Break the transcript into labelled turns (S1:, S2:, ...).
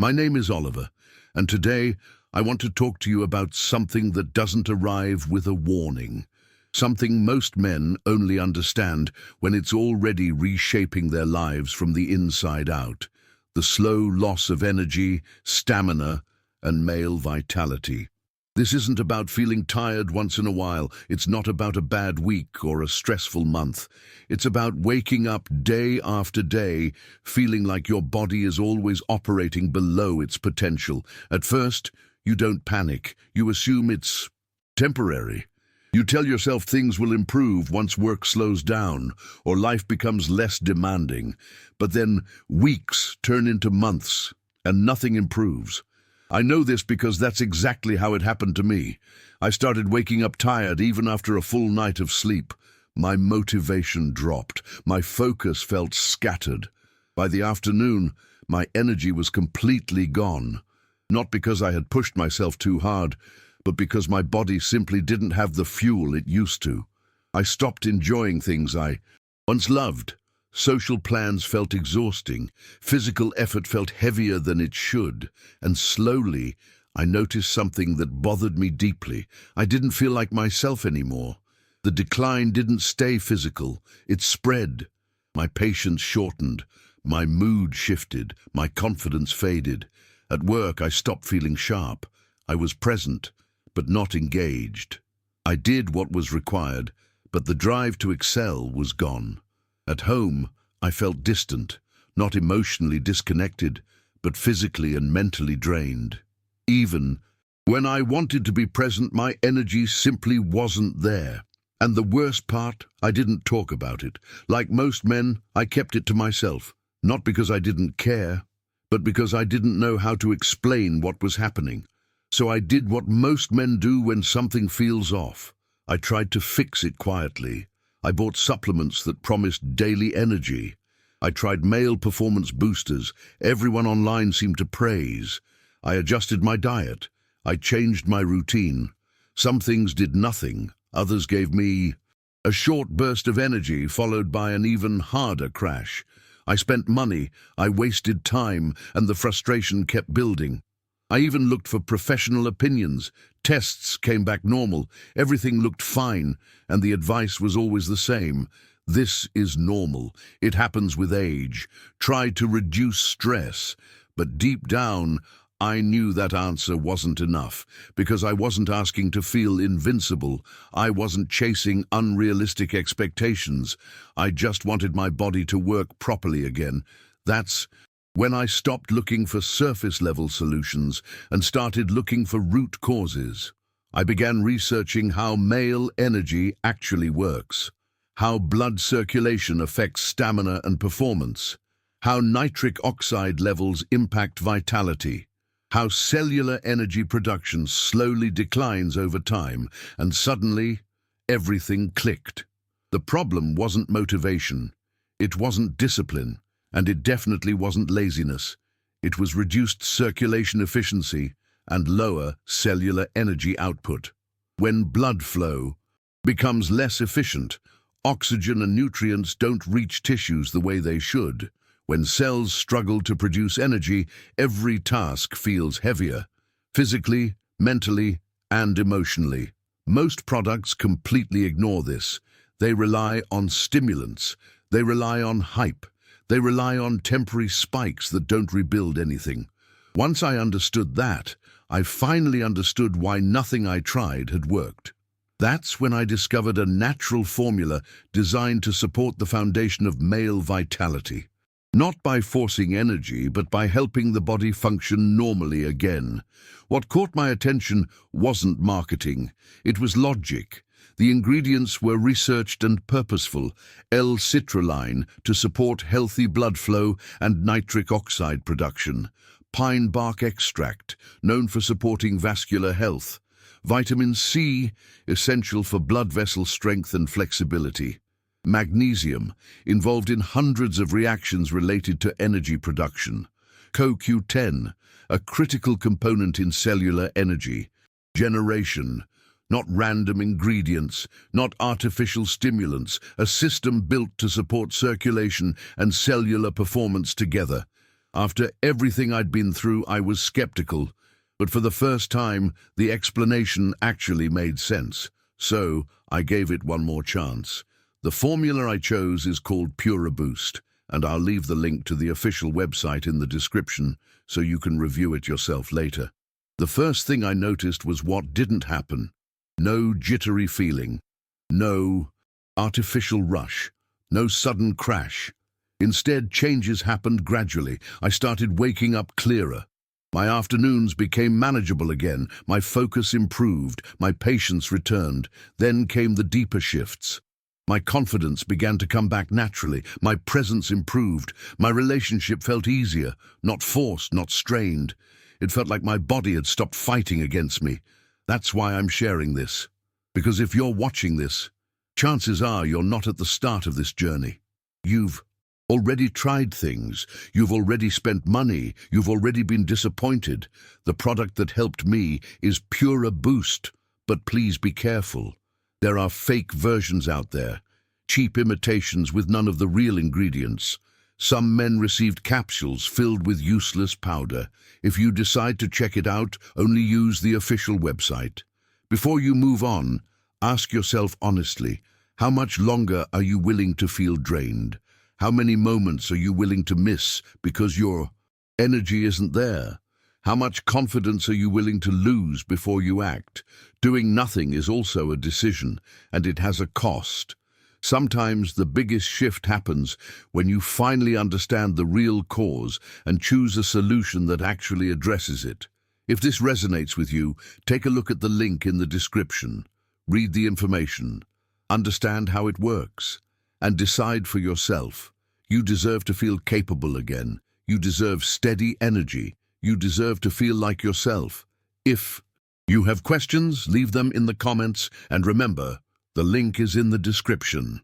S1: My name is Oliver, and today I want to talk to you about something that doesn't arrive with a warning. Something most men only understand when it's already reshaping their lives from the inside out. The slow loss of energy, stamina, and male vitality. This isn't about feeling tired once in a while. It's not about a bad week or a stressful month. It's about waking up day after day, feeling like your body is always operating below its potential. At first, you don't panic. You assume it's temporary. You tell yourself things will improve once work slows down or life becomes less demanding. But then weeks turn into months and nothing improves. I know this because that's exactly how it happened to me. I started waking up tired even after a full night of sleep. My motivation dropped. My focus felt scattered. By the afternoon, my energy was completely gone. Not because I had pushed myself too hard, but because my body simply didn't have the fuel it used to. I stopped enjoying things I once loved. Social plans felt exhausting, physical effort felt heavier than it should, and slowly I noticed something that bothered me deeply. I didn't feel like myself anymore. The decline didn't stay physical, it spread. My patience shortened, my mood shifted, my confidence faded. At work I stopped feeling sharp. I was present, but not engaged. I did what was required, but the drive to excel was gone. At home, I felt distant, not emotionally disconnected, but physically and mentally drained. Even when I wanted to be present, my energy simply wasn't there. And the worst part, I didn't talk about it. Like most men, I kept it to myself, not because I didn't care, but because I didn't know how to explain what was happening. So I did what most men do when something feels off. I tried to fix it quietly. I bought supplements that promised daily energy. I tried male performance boosters everyone online seemed to praise. I adjusted my diet. I changed my routine. Some things did nothing. Others gave me a short burst of energy followed by an even harder crash. I spent money, I wasted time, and the frustration kept building. I even looked for professional opinions. Tests came back normal. Everything looked fine, and the advice was always the same. This is normal. It happens with age. Try to reduce stress. But deep down, I knew that answer wasn't enough, because I wasn't asking to feel invincible. I wasn't chasing unrealistic expectations. I just wanted my body to work properly again. That's when I stopped looking for surface-level solutions and started looking for root causes. I began researching how male energy actually works, how blood circulation affects stamina and performance, how nitric oxide levels impact vitality, how cellular energy production slowly declines over time, and suddenly, everything clicked. The problem wasn't motivation, it wasn't discipline, and it definitely wasn't laziness. It was reduced circulation efficiency and lower cellular energy output. When blood flow becomes less efficient, oxygen and nutrients don't reach tissues the way they should. When cells struggle to produce energy, every task feels heavier, physically, mentally, and emotionally. Most products completely ignore this. They rely on stimulants. They rely on hype. They rely on temporary spikes that don't rebuild anything. Once I understood that, I finally understood why nothing I tried had worked. That's when I discovered a natural formula designed to support the foundation of male vitality. Not by forcing energy, but by helping the body function normally again. What caught my attention wasn't marketing, it was logic. The ingredients were researched and purposeful. L-citrulline to support healthy blood flow and nitric oxide production. Pine bark extract, known for supporting vascular health. Vitamin C, essential for blood vessel strength and flexibility. Magnesium, involved in hundreds of reactions related to energy production. CoQ10, a critical component in cellular energy generation. Not random ingredients, not artificial stimulants, a system built to support circulation and cellular performance together. After everything I'd been through, I was skeptical, but for the first time, the explanation actually made sense. So, I gave it one more chance. The formula I chose is called Pura Boost, and I'll leave the link to the official website in the description so you can review it yourself later. The first thing I noticed was what didn't happen. No jittery feeling. No artificial rush. No sudden crash. Instead, changes happened gradually. I started waking up clearer. My afternoons became manageable again. My focus improved. My patience returned. Then came the deeper shifts. My confidence began to come back naturally. My presence improved. My relationship felt easier, not forced, not strained. It felt like my body had stopped fighting against me. That's why I'm sharing this. Because if you're watching this, chances are you're not at the start of this journey. You've already tried things. You've already spent money. You've already been disappointed. The product that helped me is Pura Boost. But please be careful. There are fake versions out there. Cheap imitations with none of the real ingredients. Some men received capsules filled with useless powder. If you decide to check it out, only use the official website. Before you move on, ask yourself honestly, how much longer are you willing to feel drained? How many moments are you willing to miss because your energy isn't there? How much confidence are you willing to lose before you act? Doing nothing is also a decision, and it has a cost. Sometimes the biggest shift happens when you finally understand the real cause and choose a solution that actually addresses it. If this resonates with you, take a look at the link in the description. Read the information, understand how it works, and decide for yourself. You deserve to feel capable again. You deserve steady energy. You deserve to feel like yourself. If you have questions, leave them in the comments, and remember, the link is in the description.